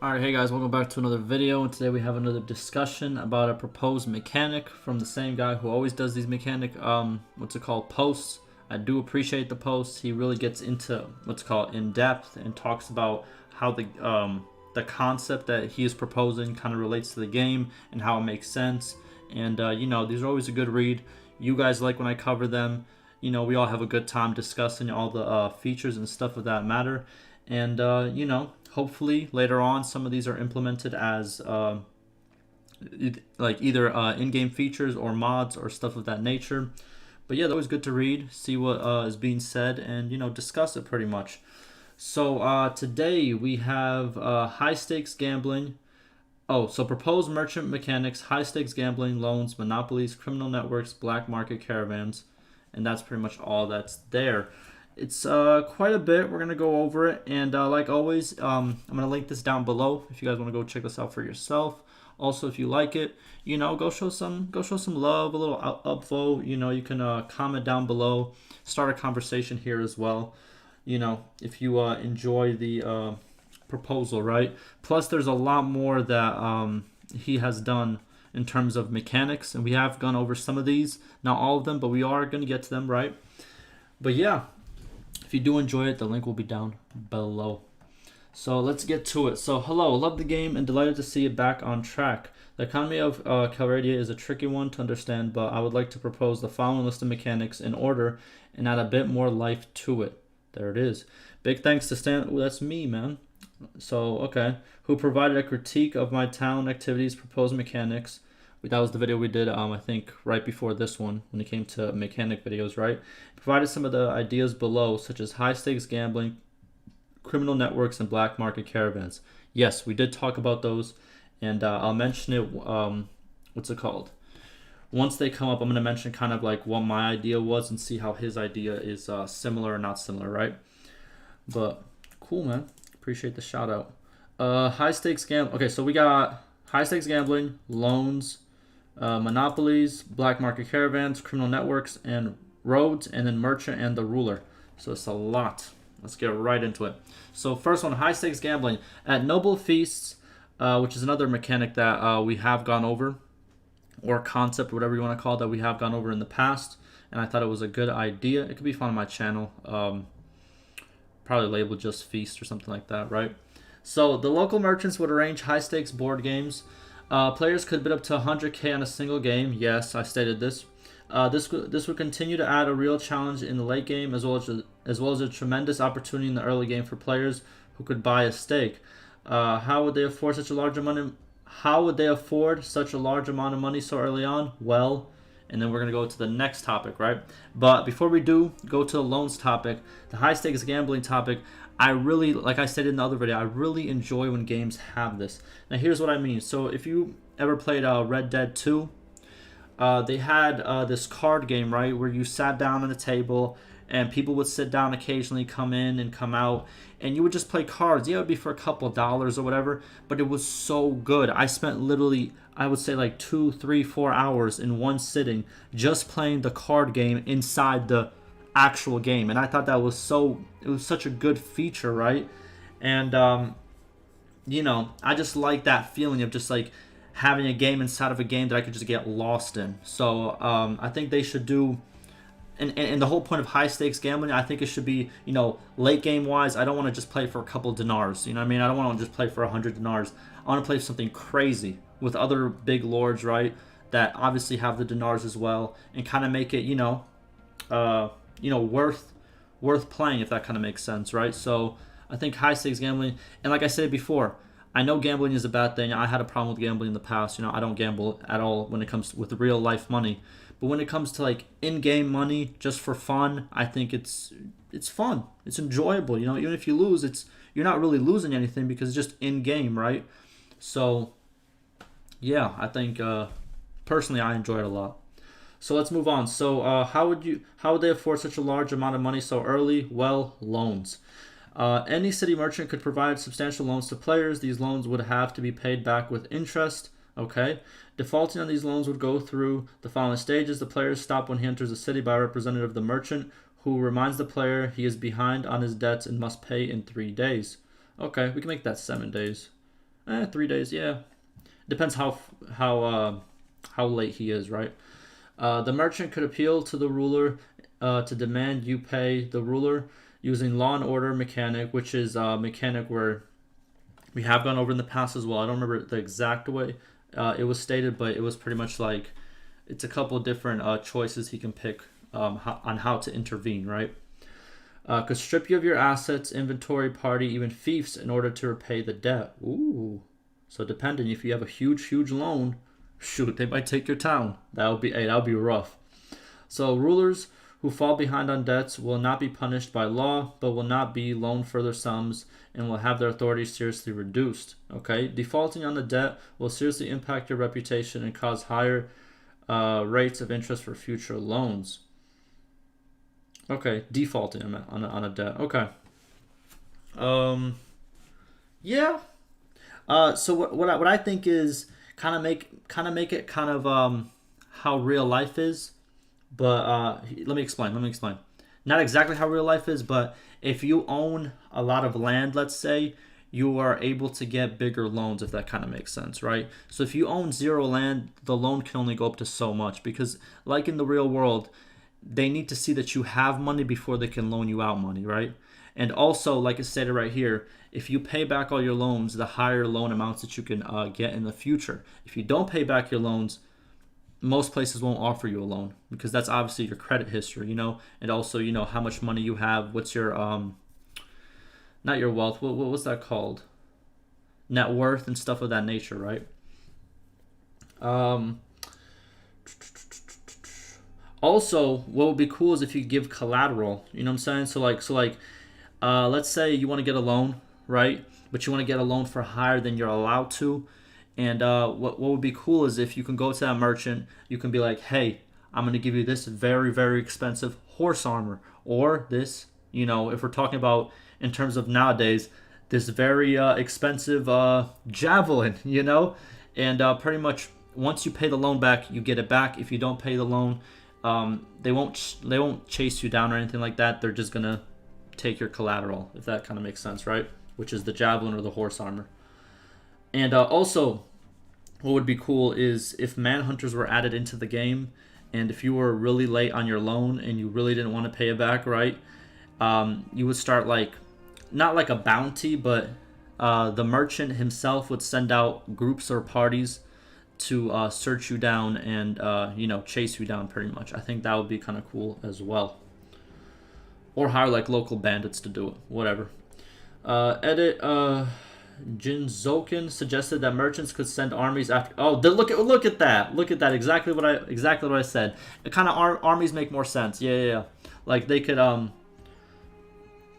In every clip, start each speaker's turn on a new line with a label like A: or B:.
A: Alright, hey guys, welcome back to another video, and today we have another discussion about a proposed mechanic from the same guy who always does these posts. I do appreciate the posts. He really gets into in depth and talks about how the concept that he is proposing kind of relates to the game and how it makes sense. And these are always a good read. You guys like when I cover them. We all have a good time discussing all the features and stuff of that matter. And hopefully later on some of these are implemented as either in-game features or mods or stuff of that nature. But yeah, that was good to read, see what is being said, and discuss it pretty much. So today we have high stakes gambling. So proposed merchant mechanics, high stakes gambling, loans, monopolies, criminal networks, black market caravans, and that's pretty much all that's there. It's quite a bit. We're gonna go over it, and like always, I'm gonna link this down below if you guys want to go check this out for yourself. Also, if you like it, go show some love, a little upvote. You can comment down below, start a conversation here as well. If you enjoy the proposal, right? Plus, there's a lot more that he has done in terms of mechanics, and we have gone over some of these, not all of them, but we are gonna get to them, right? But yeah. If you do enjoy it, the link will be down below. So let's get to it. So hello, love the game and delighted to see it back on track. The economy of Calradia is a tricky one to understand, but I would like to propose the following list of mechanics in order and add a bit more life to it. There it is. Big thanks to Stan. Ooh, that's me, man. So, okay. Who provided a critique of my town activities, proposed mechanics. That was the video we did, I think, right before this one, when it came to mechanic videos, right? Provided some of the ideas below, such as high-stakes gambling, criminal networks, and black market caravans. Yes, we did talk about those, and I'll mention it, Once they come up, I'm going to mention kind of like what my idea was and see how his idea is similar or not similar, right? But, cool, man. Appreciate the shout-out. High-stakes gambling. Okay, so we got high-stakes gambling, loans, monopolies, black market caravans, criminal networks, and roads, and then merchant and the ruler. So it's a lot. Let's get right into it. So first one, high stakes gambling. At noble feasts, which is another mechanic that we have gone over, or concept, whatever you want to call it, that we have gone over in the past, and I thought it was a good idea. It could be found on my channel. Probably labeled just feast or something like that, right? So the local merchants would arrange high stakes board games. Players could bid up to 100K on a single game. Yes, I stated this. This would continue to add a real challenge in the late game, as well as a tremendous opportunity in the early game for players who could buy a stake. How would they afford such a large amount of money so early on? Well, and then we're gonna go to the next topic, right? But before we do go to the loans topic, the high stakes gambling topic, I really, like I said in the other video, I really enjoy when games have this. Now here's what I mean. So if you ever played Red Dead 2, they had this card game, right, where you sat down at a table and people would sit down occasionally, come in and come out, and you would just play cards. Yeah, it would be for a couple of dollars or whatever, but it was so good. I spent literally, I would say like 2, 3, 4 hours in one sitting just playing the card game inside the actual game, and I thought that was such a good feature, right? And I just like that feeling of just like having a game inside of a game that I could just get lost in. So I think they should do, and the whole point of high stakes gambling, I think it should be, late game wise, I don't want to just play for a couple dinars, you know what I mean? I don't want to just play for 100 dinars. I want to play something crazy with other big lords, right, that obviously have the dinars as well, and kind of make it worth playing, if that kind of makes sense, right? So I think high stakes gambling, and like I said before, I know gambling is a bad thing. I had a problem with gambling in the past. I don't gamble at all when it comes with real life money. But when it comes to like in-game money just for fun, I think it's fun. It's enjoyable. Even if you lose, you're not really losing anything because it's just in-game, right? So yeah, I think personally I enjoy it a lot. So let's move on. So how would they afford such a large amount of money so early? Well, loans. Any city merchant could provide substantial loans to players. These loans would have to be paid back with interest. Okay. Defaulting on these loans would go through the following stages. The player is stopped when he enters the city by a representative of the merchant, who reminds the player he is behind on his debts and must pay in 3 days. Okay, we can make that 7 days. 3 days, yeah. Depends how late he is, right? The merchant could appeal to the ruler to demand you pay the ruler using law and order mechanic, which is a mechanic where we have gone over in the past as well. I don't remember the exact way it was stated, but it was pretty much like it's a couple different choices he can pick on how to intervene, right? Could strip you of your assets, inventory, party, even fiefs in order to repay the debt. Ooh. So depending, if you have a huge loan, shoot, they might take your town. That'll be rough. So rulers who fall behind on debts will not be punished by law, but will not be loaned further sums and will have their authority seriously reduced. Okay, defaulting on the debt will seriously impact your reputation and cause higher rates of interest for future loans. Okay, defaulting on a debt. Okay. Yeah. So what I think is kind of make it kind of how real life is, but let me explain. Not exactly how real life is, but if you own a lot of land, let's say, you are able to get bigger loans, if that kind of makes sense, right? So if you own zero land, the loan can only go up to so much because, like in the real world, they need to see that you have money before they can loan you out money, right? And also, like I stated right here, if you pay back all your loans, the higher loan amounts that you can get in the future. If you don't pay back your loans, most places won't offer you a loan because that's obviously your credit history, and also, how much money you have, what's your, not your wealth, what's that called? Net worth and stuff of that nature, right? Also, what would be cool is if you give collateral. You know what I'm saying? Let's say you want to get a loan, right? But you want to get a loan for higher than you're allowed to. And what would be cool is if you can go to that merchant, you can be like, hey, I'm going to give you this very, very expensive horse armor. Or this, if we're talking about in terms of nowadays, this very expensive javelin, And pretty much once you pay the loan back, you get it back. If you don't pay the loan, they won't chase you down or anything like that. They're just going to take your collateral, if that kind of makes sense, right? Which is the javelin or the horse armor. And also, what would be cool is if manhunters were added into the game, and if you were really late on your loan and you really didn't want to pay it back, right? You would start not like a bounty, but the merchant himself would send out groups or parties to search you down and chase you down pretty much. I think that would be kind of cool as well. Or hire local bandits to do it, whatever. Edit. Jinzokin suggested that merchants could send armies after. Oh, look at that! Look at that! Exactly what I said. It kind of armies make more sense. Yeah. Like they could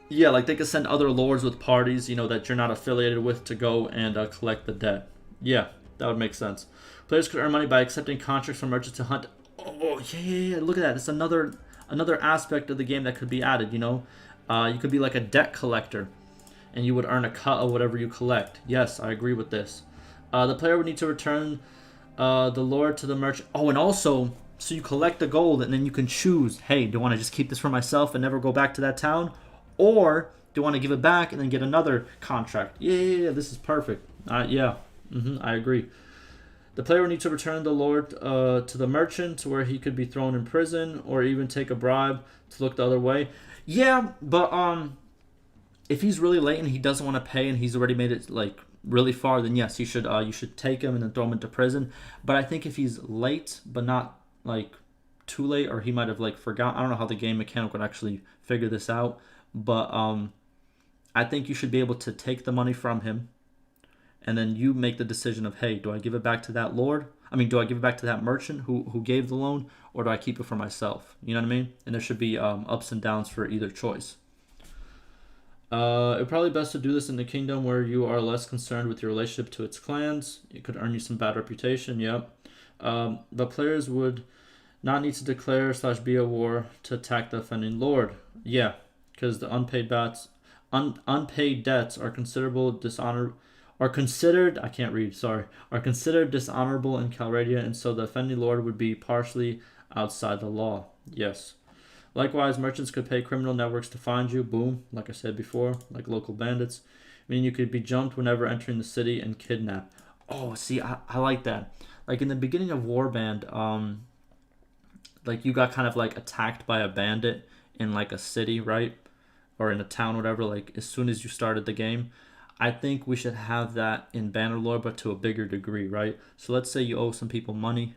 A: they could send other lords with parties, that you're not affiliated with to go and collect the debt. Yeah, that would make sense. Players could earn money by accepting contracts from merchants to hunt. Oh yeah. Look at that! It's another aspect of the game that could be added. You could be like a debt collector, and you would earn a cut of whatever you collect. Yes, I agree with this. The player would need to return the lord to the merchant. Oh, and also, so you collect the gold, and then you can choose, hey, do I want to just keep this for myself and never go back to that town? Or do I want to give it back and then get another contract? Yeah, this is perfect. I agree. The player would need to return the lord to the merchant, where he could be thrown in prison or even take a bribe to look the other way. Yeah, but if he's really late and he doesn't want to pay and he's already made it really far, then yes, you should take him and then throw him into prison. But I think if he's late but not too late, or he might have forgotten, I don't know how the game mechanic would actually figure this out, but I think you should be able to take the money from him, and then you make the decision of, hey, do I give it back to that lord? Do I give it back to that merchant who gave the loan, or do I keep it for myself? You know what I mean? And there should be ups and downs for either choice. It's probably best to do this in the kingdom where you are less concerned with your relationship to its clans. It could earn you some bad reputation, yep. But players would not need to declare / be a war to attack the offending lord. Yeah, because the unpaid debts are considerable are considered dishonorable in Calradia, and so the offending lord would be partially outside the law. Yes. Likewise, merchants could pay criminal networks to find you. Boom, like I said before, like local bandits. meaning you could be jumped whenever entering the city and kidnapped. Oh, see, I like that. Like in the beginning of Warband, like you got kind of like attacked by a bandit in like a city, right? Or in a town, whatever, like as soon as you started the game. I think we should have that in Bannerlord, but to a bigger degree, right? So let's say you owe some people money,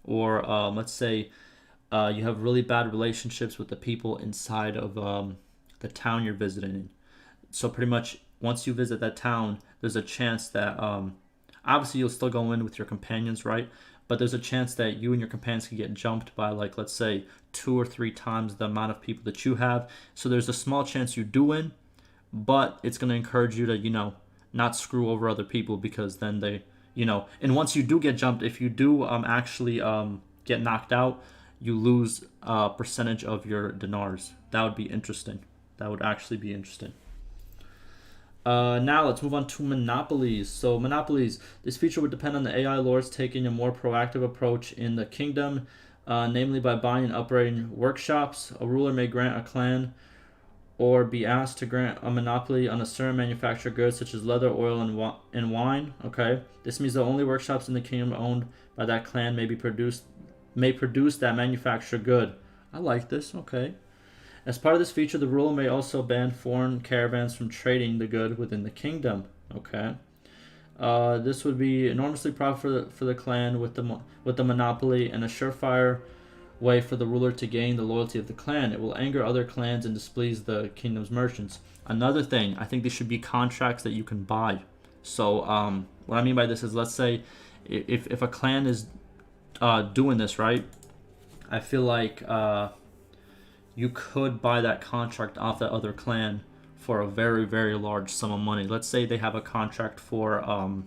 A: or let's say you have really bad relationships with the people inside of the town you're visiting. So pretty much once you visit that town, there's a chance that obviously you'll still go in with your companions, right? But there's a chance that you and your companions can get jumped by, like, let's say 2 or 3 times the amount of people that you have. So there's a small chance you do win, but it's going to encourage you to, not screw over other people, because then they, and once you do get jumped, if you do actually get knocked out, you lose a percentage of your dinars. That would be interesting. That would actually be interesting. Now let's move on to Monopolies. So Monopolies, this feature would depend on the AI lords taking a more proactive approach in the kingdom, namely by buying and operating workshops. A ruler may grant a clan or be asked to grant a monopoly on a certain manufactured goods such as leather, oil, and wine. Okay, this means the only workshops in the kingdom owned by that clan may produce that manufactured good. I like this. Okay. As part of this feature, the ruler may also ban foreign caravans from trading the good within the kingdom. Okay. This would be enormously profitable for the clan with the monopoly, and a surefire way for the ruler to gain the loyalty of the clan. It will anger other clans and displease the kingdom's merchants. Another thing, I think there should be contracts that you can buy. So what I mean by this is, let's say if a clan is doing this, right, I feel like you could buy that contract off that other clan for a very, very large sum of money. Let's say they have a contract for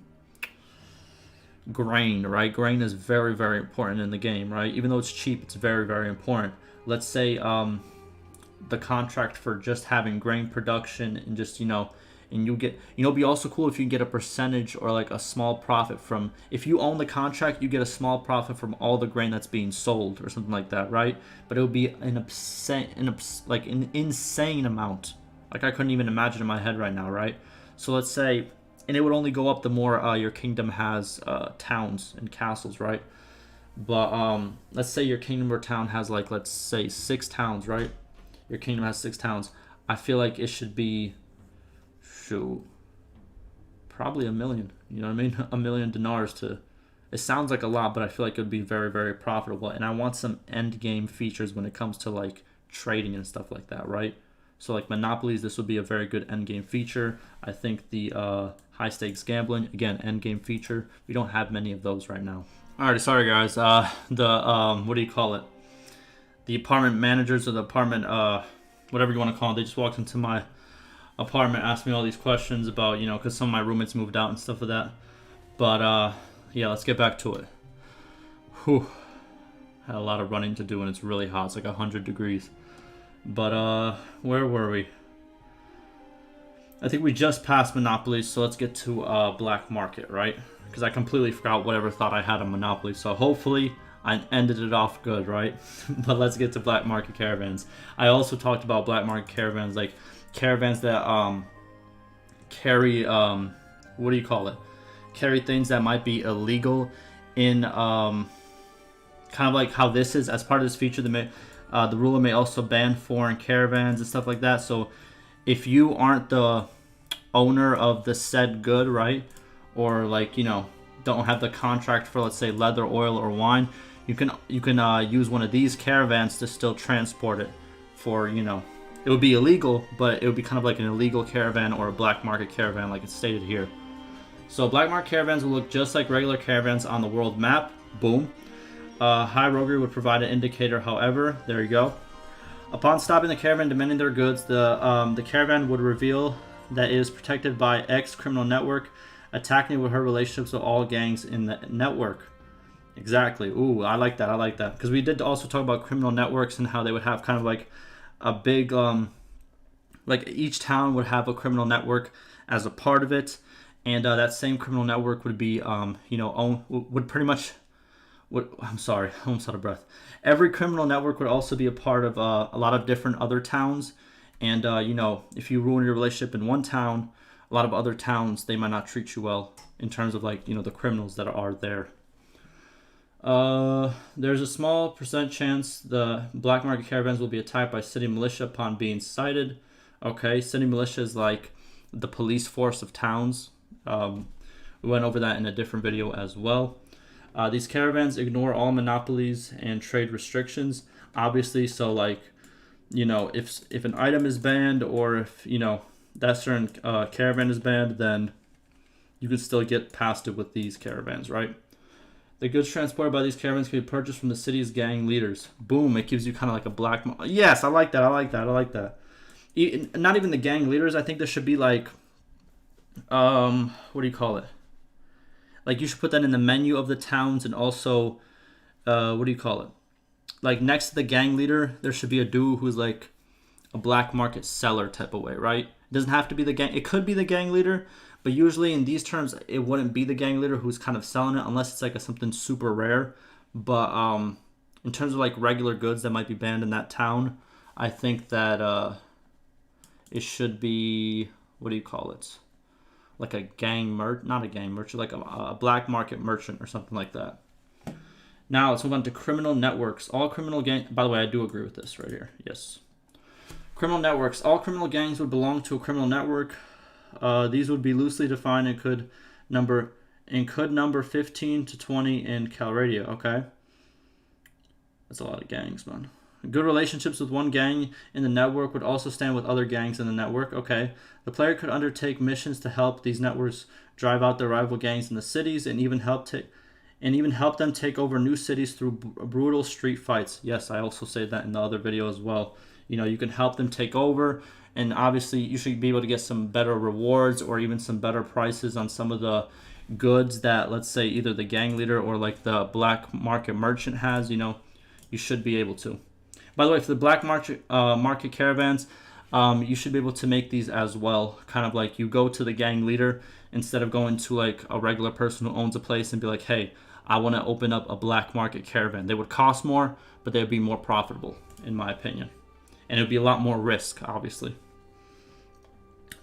A: grain, right? Grain is very, very important in the game, right? Even though it's cheap, it's very, very important. Let's say the contract for just having grain production and just, and you get, it'd be also cool if you can get a percentage or like a small profit from, if you own the contract, you get a small profit from all the grain that's being sold or something like that, right? But it would be an insane amount. Like I couldn't even imagine in my head right now, right? So let's say, and it would only go up the more your kingdom has towns and castles, right? But let's say your kingdom or town has, like, let's say 6 towns, right? Your kingdom has 6 towns. I feel like it should be, probably 1 million. You know what I mean? 1 million dinars to. It sounds like a lot, but I feel like it would be very, very profitable. And I want some end game features when it comes to like trading and stuff like that, right? So like Monopolies, this would be a very good end game feature. I think the high stakes gambling, again, end game feature. We don't have many of those right now. Alright, sorry guys. The what do you call it? The apartment managers or the apartment whatever you want to call it, they just walked into my apartment, asked me all these questions about, because some of my roommates moved out and stuff like that. But yeah, let's get back to it. Whew. Had a lot of running to do, and it's really hot. It's like 100 degrees. But where were we? I think we just passed Monopoly, so let's get to Black Market, right? Because I completely forgot whatever thought I had on Monopoly. So hopefully I ended it off good, right? But let's get to Black Market Caravans. I also talked about Black Market Caravans, like caravans that carry what do you call it? Carry things that might be illegal in kind of like how this is. As part of this feature, the ruler may also ban foreign caravans and stuff like that. So if you aren't the owner of the said good, right, or like don't have the contract for, let's say, leather, oil, or wine, you can use one of these caravans to still transport it for it would be illegal, but it would be kind of like an illegal caravan or a black market caravan, like it's stated here. So black market caravans will look just like regular caravans on the world map. Boom. High roguery would provide an indicator, however. There you go. Upon stopping the caravan demanding their goods, the caravan would reveal that it is protected by X criminal network, attacking with her relationships with all gangs in the network. Exactly. Ooh, I like that. I like that. Because we did also talk about criminal networks and how they would have kind of like a big, like each town would have a criminal network as a part of it. And that same criminal network would be, would pretty much, I'm sorry, I'm almost out of breath. Every criminal network would also be a part of a lot of different other towns. And, if you ruin your relationship in one town, a lot of other towns, they might not treat you well in terms of like, the criminals that are there. There's a small percent chance the black market caravans will be attacked by city militia upon being sighted. Okay, city militia is like the police force of towns. We went over that in a different video as well. These caravans ignore all monopolies and trade restrictions, obviously. So like, if an item is banned, or if that certain caravan is banned, then you can still get past it with these caravans, right? The goods transported by these caravans can be purchased from the city's gang leaders. Boom, it gives you kind of like a black... Yes, I like that, I like that. Not even the gang leaders, I think there should be like... what do you call it? Like, you should put that in the menu of the towns, and also... what do you call it? Like, next to the gang leader, there should be a dude who's like a black market seller type of way, right? It doesn't have to be the gang... It could be the gang leader, but usually in these terms, it wouldn't be the gang leader who's kind of selling it, unless it's like something super rare. But in terms of like regular goods that might be banned in that town, I think that it should be, what do you call it? Like a not a gang merchant, like a black market merchant or something like that. Now let's move on to criminal networks. All criminal gangs, by the way, I do agree with this right here. Yes. Criminal networks. All criminal gangs would belong to a criminal network. These would be loosely defined and could number 15 to 20 in Calradia. Okay, that's a lot of gangs, man. Good relationships with one gang in the network would also stand with other gangs in the network. Okay, the player could undertake missions to help these networks drive out their rival gangs in the cities, and even help them take over new cities through brutal street fights. Yes, I also said that in the other video as well. You can help them take over. And obviously, you should be able to get some better rewards or even some better prices on some of the goods that, let's say, either the gang leader or like the black market merchant has. You should be able to. By the way, for the black market caravans, you should be able to make these as well. Kind of like you go to the gang leader instead of going to like a regular person who owns a place and be like, hey, I want to open up a black market caravan. They would cost more, but they would be more profitable, in my opinion. And it would be a lot more risk, obviously.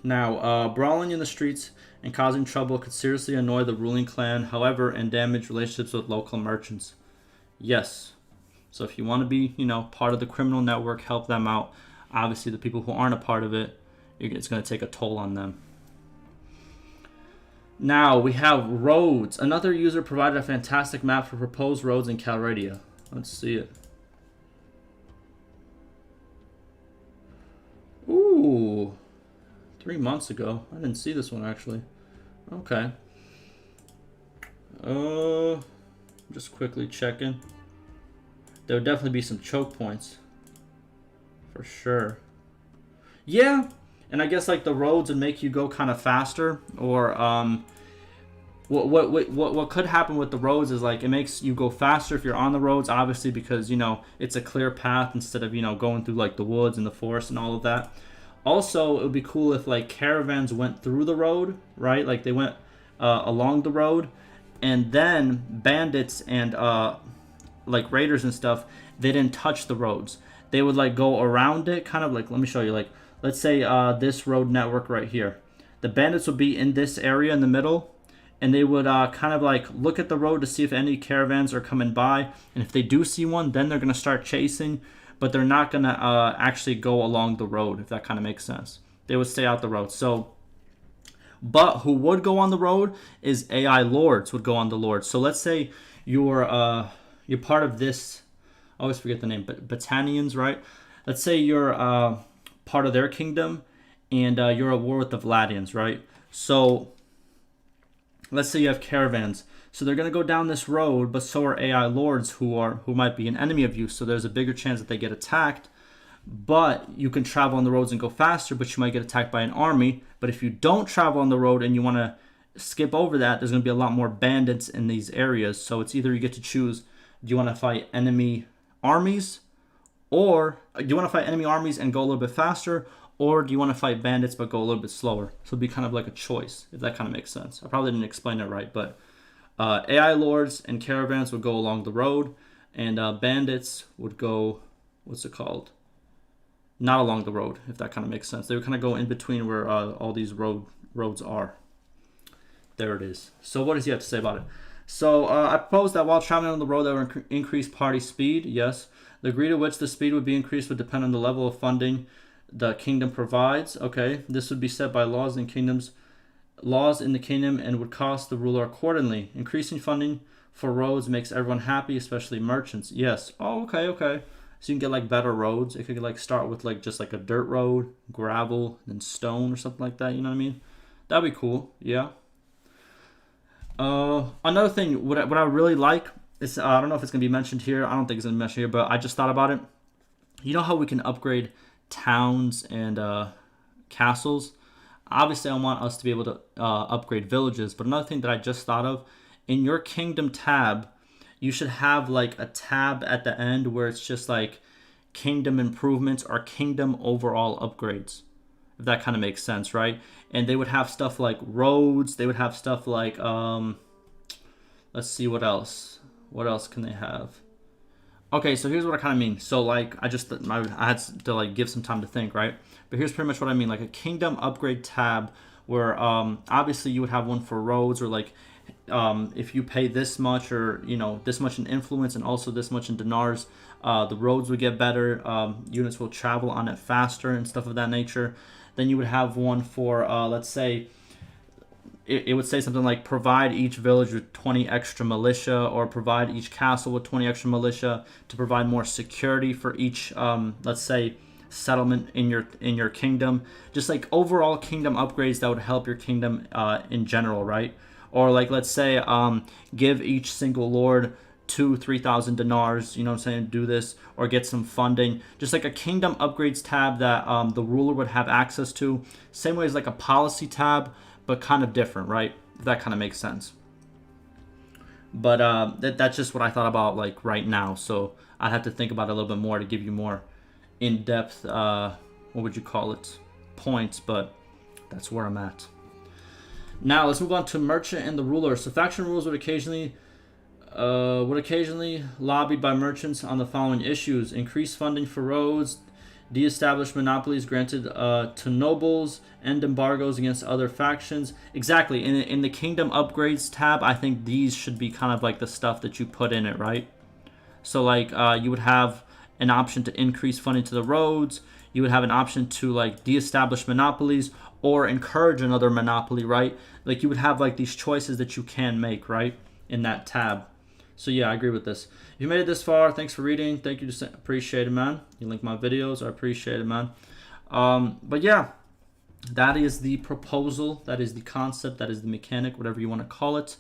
A: Now, brawling in the streets and causing trouble could seriously annoy the ruling clan, however, and damage relationships with local merchants. Yes. So if you want to be, part of the criminal network, help them out. Obviously, the people who aren't a part of it, it's going to take a toll on them. Now, we have roads. Another user provided a fantastic map for proposed roads in Calradia. Let's see it. Ooh. 3 months ago. I didn't see this one, actually. Okay. Just quickly checking. There would definitely be some choke points. For sure. Yeah. And I guess, like, the roads would make you go kind of faster. Or, what could happen with the roads is, like, it makes you go faster if you're on the roads, obviously, because, it's a clear path instead of, going through, like, the woods and the forest and all of that. Also, it would be cool if like caravans went through the road, right? Like they went along the road, and then bandits and like raiders and stuff, they didn't touch the roads. They would like go around it, kind of like, let me show you. Like, let's say this road network right here. The bandits would be in this area in the middle, and they would kind of like look at the road to see if any caravans are coming by. And if they do see one, then they're going to start chasing. But they're not going to actually go along the road, if that kind of makes sense. They would stay out the road. But who would go on the road is AI lords would go on the road. So let's say you're part of this, I always forget the name, but Battanians, right? Let's say you're part of their kingdom, and you're at war with the Vladians, right? So let's say you have caravans. So they're going to go down this road, but so are AI lords who might be an enemy of you. So there's a bigger chance that they get attacked. But you can travel on the roads and go faster, but you might get attacked by an army. But if you don't travel on the road and you want to skip over that, there's going to be a lot more bandits in these areas. So it's either you get to choose, do you want to fight enemy armies, or do you want to fight enemy armies and go a little bit faster, or do you want to fight bandits but go a little bit slower? So it'd be kind of like a choice, if that kind of makes sense. I probably didn't explain it right, but AI lords and caravans would go along the road, and bandits would go, what's it called? Not along the road, if that kind of makes sense. They would kind of go in between where all these road roads are. There it is. So what does he have to say about it? So I propose that while traveling on the road that would increase party speed. Yes. The degree to which the speed would be increased would depend on the level of funding the kingdom provides. Okay. This would be set by laws in the kingdom and would cost the ruler accordingly. Increasing funding for roads makes everyone happy, especially merchants. Yes. Oh, okay, okay. So you can get like better roads. It could like start with like just like a dirt road, gravel, and stone or something like that. You know what I mean? That'd be cool. Yeah. Another thing, what I really like is, I don't know if it's gonna be mentioned here. I don't think it's gonna be mentioned here, but I just thought about it. You know how we can upgrade towns and castles? Obviously, I want us to be able to upgrade villages. But another thing that I just thought of, in your kingdom tab, you should have like a tab at the end where it's just like kingdom improvements or kingdom overall upgrades. If that kind of makes sense, right? And they would have stuff like roads. They would have stuff like, let's see what else. What else can they have? Okay, so here's what I kind of mean. So like, I had to like give some time to think, right? But here's pretty much what I mean. Like a kingdom upgrade tab where obviously you would have one for roads, or like if you pay this much, or this much in influence and also this much in dinars, the roads would get better. Units will travel on it faster and stuff of that nature. Then you would have one for, let's say, it would say something like provide each village with 20 extra militia, or provide each castle with 20 extra militia to provide more security for each, let's say, settlement in your kingdom. Just like overall kingdom upgrades that would help your kingdom in general, right? Or like, let's say, give each single lord 3,000 dinars, you know what I'm saying, do this, or get some funding. Just like a kingdom upgrades tab that the ruler would have access to. Same way as like a policy tab, but kind of different, right? If that kind of makes sense. But that's just what I thought about like right now. So I'd have to think about it a little bit more to give you more in-depth, what would you call it, points, but that's where I'm at. Now let's move on to merchant and the ruler. So faction rules would occasionally lobbied by merchants on the following issues: increase funding for roads, de-establish monopolies granted to nobles, end embargoes against other factions. Exactly. In the kingdom upgrades tab, I think these should be kind of like the stuff that you put in it, right? So like you would have an option to increase funding to the roads. You would have an option to like de-establish monopolies or encourage another monopoly, right? Like you would have like these choices that you can make, right, in that tab. So yeah, I agree with this. If you made it this far, thanks for reading. Thank you. Appreciate it, man. You link my videos. I appreciate it, man. But yeah, that is the proposal. That is the concept. That is the mechanic, whatever you want to call it.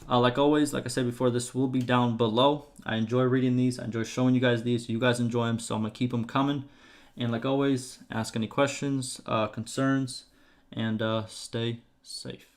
A: Like always, like I said before, this will be down below. I enjoy reading these. I enjoy showing you guys these. You guys enjoy them, so I'm going to keep them coming. And like always, ask any questions, concerns, and stay safe.